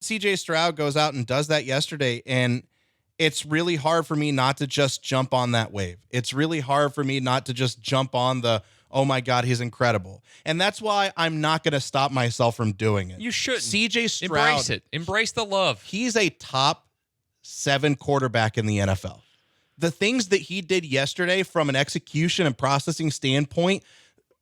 CJ Stroud goes out and does that yesterday, and it's really hard for me not to just jump on that wave. It's really hard for me not to just jump on the, oh my God, he's incredible. And that's why I'm not going to stop myself from doing it. You shouldn't. CJ Stroud. Embrace it. Embrace the love. He's a top 7 quarterback in the NFL. The things that he did yesterday from an execution and processing standpoint,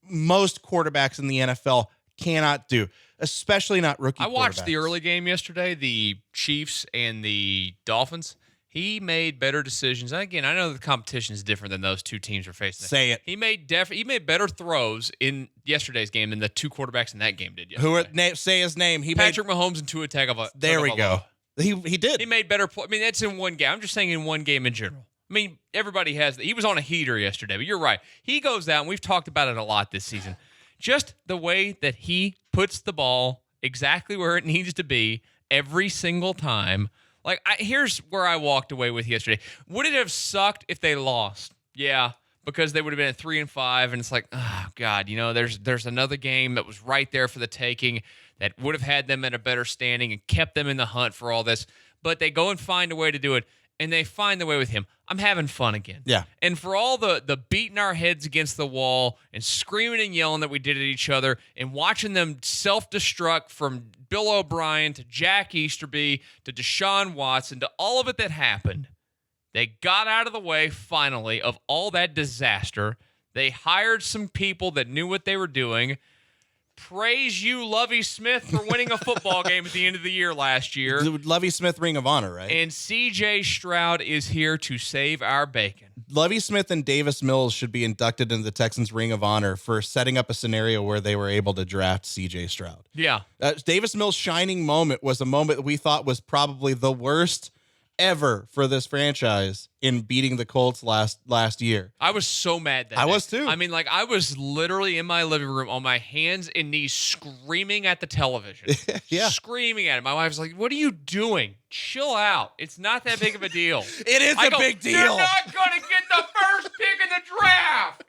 most quarterbacks in the NFL cannot do, especially not rookie quarterbacks. I watched the early game yesterday, the Chiefs and the Dolphins. He made better decisions. And again, I know the competition is different than those two teams are facing. Say it. He made better throws in yesterday's game than the two quarterbacks in that game did yesterday. Say his name. Patrick Mahomes and Tua Tagovailoa. There we go. He did. He made better. I mean, that's in one game. I'm just saying in one game in general. I mean, everybody has. He was on a heater yesterday, but you're right. He goes out, and we've talked about it a lot this season. Just the way that he puts the ball exactly where it needs to be every single time. Like, here's where I walked away with yesterday. Would it have sucked if they lost? Yeah, because they would have been at 3-5, and it's like, oh God, there's another game that was right there for the taking that would have had them at a better standing and kept them in the hunt for all this. But they go and find a way to do it, and they find the way with him. I'm having fun again. Yeah. And for all the beating our heads against the wall and screaming and yelling that we did at each other and watching them self-destruct from Bill O'Brien to Jack Easterby to Deshaun Watson to all of it that happened, they got out of the way finally of all that disaster. They hired some people that knew what they were doing. Praise you, Lovie Smith, for winning a football game at the end of the year last year. Lovie Smith Ring of Honor, right? And CJ Stroud is here to save our bacon. Lovie Smith and Davis Mills should be inducted into the Texans Ring of Honor for setting up a scenario where they were able to draft CJ Stroud. Yeah. Davis Mills' shining moment was a moment that we thought was probably the worst ever for this franchise in beating the Colts last year. I was so mad that I day. was too. I mean, like, I was literally in my living room on my hands and knees screaming at the television. Yeah. Screaming at it. My wife was like, what are you doing? Chill out. It's not that big of a deal. It is a big deal. You're not going to get the first pick in the draft.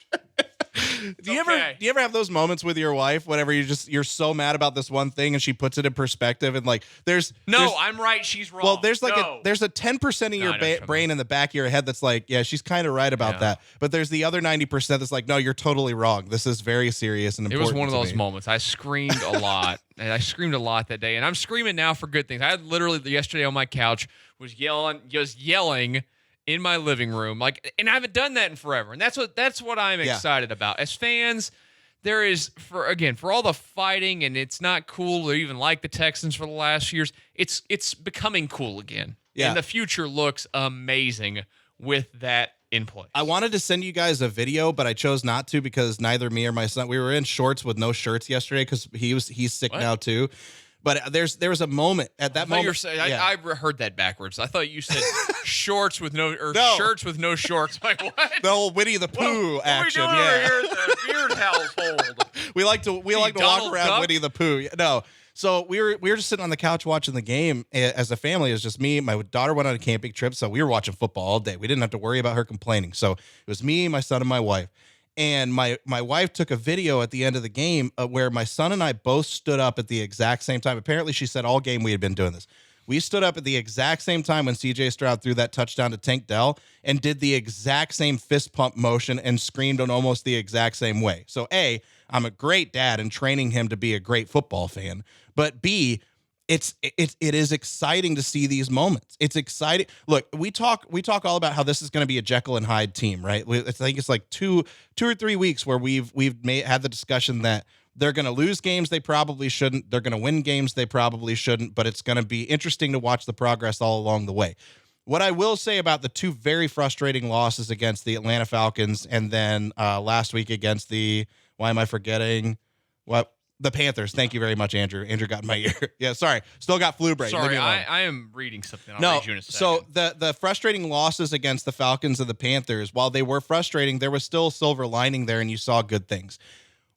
Do you ever have those moments with your wife whenever you're so mad about this one thing and she puts it in perspective and like I'm right, she's wrong. Well, there's like there's a 10% of your brain in the back of your head that's like, yeah, she's kind of right about that. But there's the other 90% that's like, no, you're totally wrong. This is very serious and important. It was one of those moments. I screamed a lot. And I screamed a lot that day. And I'm screaming now for good things. I had literally yesterday on my couch was yelling in my living room, and I haven't done that in forever, and that's what I'm excited about. As fans, there is for all the fighting, and it's not cool to even like the Texans for the last years. It's becoming cool again, and the future looks amazing with that in place. I wanted to send you guys a video, but I chose not to because neither me or my son, we were in shorts with no shirts yesterday because he's sick now too. But there was a moment at that moment. I heard that backwards. I thought you said shorts with no shirts with no shorts. Like what? The old Winnie the Pooh action. What are we doing over here at the Beard household? we like to walk around Duck? Winnie the Pooh. No. So we were just sitting on the couch watching the game as a family. It was just me. My daughter went on a camping trip, so we were watching football all day. We didn't have to worry about her complaining. So it was me, my son, and my wife. And my wife took a video at the end of the game where my son and I both stood up at the exact same time. Apparently, she said all game we had been doing this. We stood up at the exact same time when CJ Stroud threw that touchdown to Tank Dell and did the exact same fist pump motion and screamed in almost the exact same way. So A, I'm a great dad and training him to be a great football fan. But B, it is exciting to see these moments. It's exciting. Look, we talk all about how this is going to be a Jekyll and Hyde team, right? I think it's like two or 3 weeks where we've had the discussion that they're going to lose games they probably shouldn't. They're going to win games they probably shouldn't. But it's going to be interesting to watch the progress all along the way. What I will say about the two very frustrating losses against the Atlanta Falcons and then last week against the the Panthers. Thank you very much, Andrew. Andrew got in my ear. Yeah, sorry. Still got flu brain. Sorry, I am reading something. I'll read you in a second. So the frustrating losses against the Falcons and the Panthers, while they were frustrating, there was still a silver lining there, and you saw good things.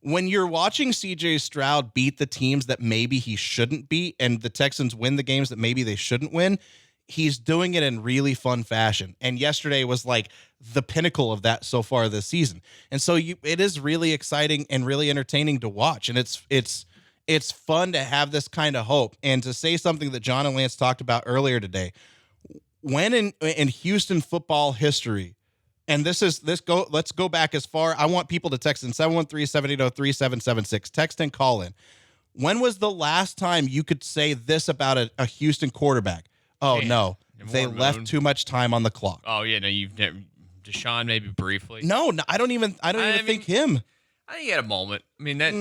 When you're watching CJ Stroud beat the teams that maybe he shouldn't beat, and the Texans win the games that maybe they shouldn't win, he's doing it in really fun fashion. And yesterday was like the pinnacle of that so far this season. And so it is really exciting and really entertaining to watch. And it's it's fun to have this kind of hope. And to say something that John and Lance talked about earlier today, when in Houston football history, and let's go back as far. I want people to text in 713-780-3776. Text and call in. When was the last time you could say this about a Houston quarterback? Oh, Man, no, they left too much time on the clock. Oh, yeah, no, you've never, Deshaun maybe briefly. No, I don't even think him. I think he had a moment. I mean, that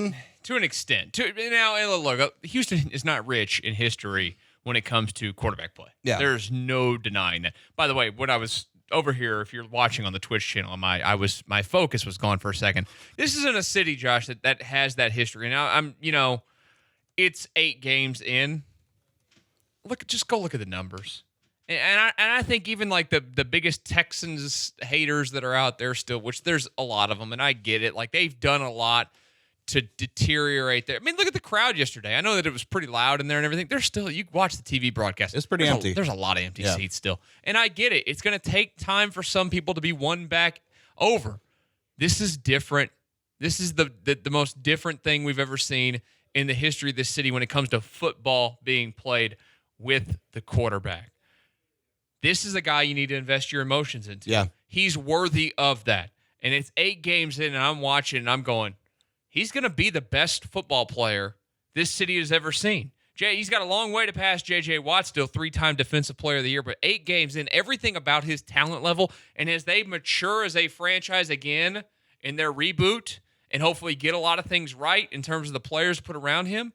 to an extent. Now, look, Houston is not rich in history when it comes to quarterback play. Yeah. There's no denying that. By the way, when I was over here, if you're watching on the Twitch channel, my focus was gone for a second. This isn't a city, Josh, that has that history. Now, it's 8 games in. Just go look at the numbers. And I think even like the biggest Texans haters that are out there still, which there's a lot of them, and I get it. Like, they've done a lot to deteriorate there. I mean, look at the crowd yesterday. I know that it was pretty loud in there and everything. There's still, you watch the TV broadcast. It's pretty empty. There's a lot of empty seats still. And I get it. It's going to take time for some people to be won back over. This is different. This is the most different thing we've ever seen in the history of this city when it comes to football being played with the quarterback. This is a guy you need to invest your emotions into. Yeah. He's worthy of that. And it's 8 games in, and I'm watching, and I'm going, he's going to be the best football player this city has ever seen. He's got a long way to pass J.J. Watt, still 3-time Defensive Player of the Year, but 8 games in, everything about his talent level, and as they mature as a franchise again in their reboot and hopefully get a lot of things right in terms of the players put around him,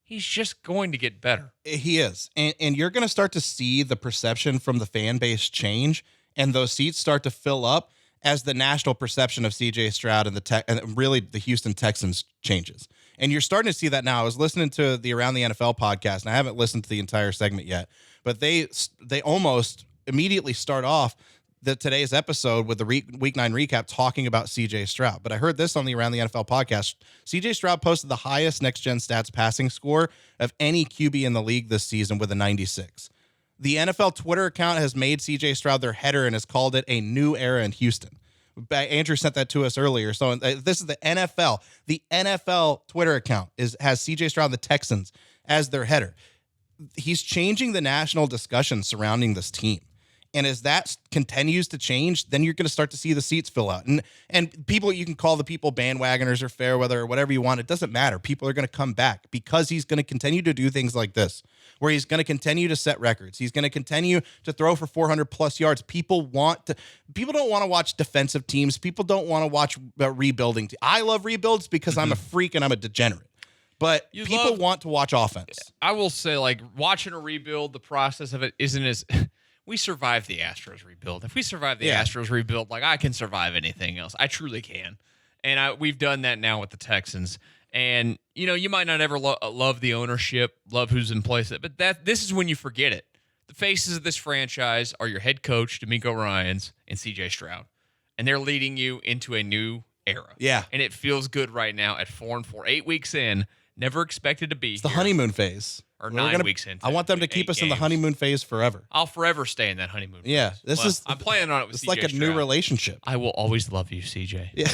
he's just going to get better. He is. And you're going to start to see the perception from the fan base change, and those seats start to fill up as the national perception of C.J. Stroud and really the Houston Texans changes. And you're starting to see that now. I was listening to the Around the NFL podcast, and I haven't listened to the entire segment yet, but they almost immediately start off today's episode with the Week 9 recap talking about C.J. Stroud. But I heard this on the Around the NFL podcast. C.J. Stroud posted the highest next-gen stats passing score of any QB in the league this season with a 96. The NFL Twitter account has made C.J. Stroud their header and has called it a new era in Houston. Andrew sent that to us earlier. So this is the NFL. The NFL Twitter account has C.J. Stroud, the Texans, as their header. He's changing the national discussion surrounding this team. And as that continues to change, then you're going to start to see the seats fill out. And people, you can call the people bandwagoners or fair weather or whatever you want. It doesn't matter. People are going to come back because he's going to continue to do things like this, where he's going to continue to set records. He's going to continue to throw for 400+ yards. People don't want to watch defensive teams. People don't want to watch rebuilding. I love rebuilds because I'm a freak and I'm a degenerate. But people want to watch offense. I will say, like, watching a rebuild, the process of it isn't as... We survived the Astros rebuild. If we survive the Astros rebuild, like, I can survive anything else. I truly can. And we've done that now with the Texans. And, you might not ever love the ownership, love who's in place, but this is when you forget it. The faces of this franchise are your head coach, D'Amico Ryans, and C.J. Stroud. And they're leading you into a new era. Yeah. And it feels good right now at 4-4. 8 weeks in, never expected to be It's the honeymoon phase. Or 9 weeks in. I want them to keep us in the honeymoon phase forever. I'll forever stay in that honeymoon phase. Yeah. I'm planning on it with CJ It's like a new relationship. I will always love you, CJ. Yeah.